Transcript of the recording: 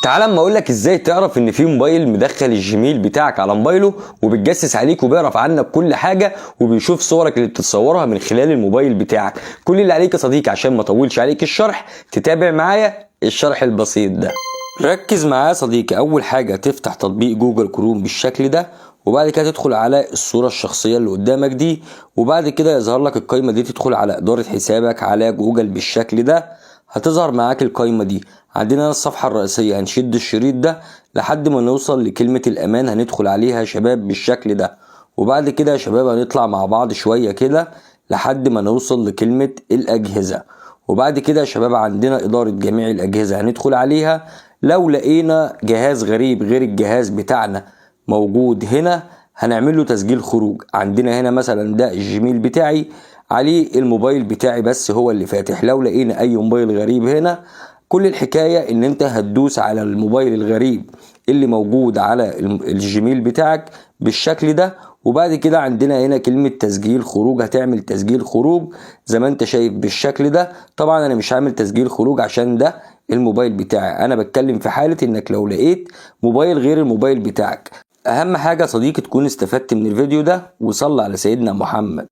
تعال اما اقول لك ازاي تعرف ان في موبايل مدخل الجيميل بتاعك على موبايله وبيتجسس عليك وبيعرف عنك كل حاجه وبيشوف صورك اللي بتتصورها من خلال الموبايل بتاعك. كل اللي عليك يا صديقي عشان ما اطولش عليك الشرح تتابع معايا الشرح البسيط ده. ركز معايا يا صديقي. اول حاجه تفتح تطبيق جوجل كروم بالشكل ده، وبعد كده تدخل على الصوره الشخصيه اللي قدامك دي، وبعد كده يظهر لك القائمه دي. تدخل على اداره حسابك على جوجل بالشكل ده، هتظهر معاك القائمه دي. عندنا الصفحه الرئيسيه هنشد الشريط ده لحد ما نوصل لكلمه الامان، هندخل عليها يا شباب بالشكل ده. وبعد كده يا شباب هنطلع مع بعض شويه كده لحد ما نوصل لكلمه الاجهزه. وبعد كده يا شباب عندنا اداره جميع الاجهزه هندخل عليها. لو لقينا جهاز غريب غير الجهاز بتاعنا موجود هنا هنعمل له تسجيل خروج. عندنا هنا مثلا ده الجيميل بتاعي عليه الموبايل بتاعي بس هو اللي فاتح. لو لقينا اي موبايل غريب هنا، كل الحكاية ان انت هتدوس على الموبايل الغريب اللي موجود على الجيميل بتاعك بالشكل ده. وبعد كده عندنا هنا كلمة تسجيل خروج، هتعمل تسجيل خروج زي ما انت شايف بالشكل ده. طبعا انا مش هعمل تسجيل خروج عشان ده الموبايل بتاعي، انا بتكلم في حالة انك لو لقيت موبايل غير الموبايل بتاعك. اهم حاجة صديقي تكون استفدت من الفيديو ده وصلى على سيدنا محمد.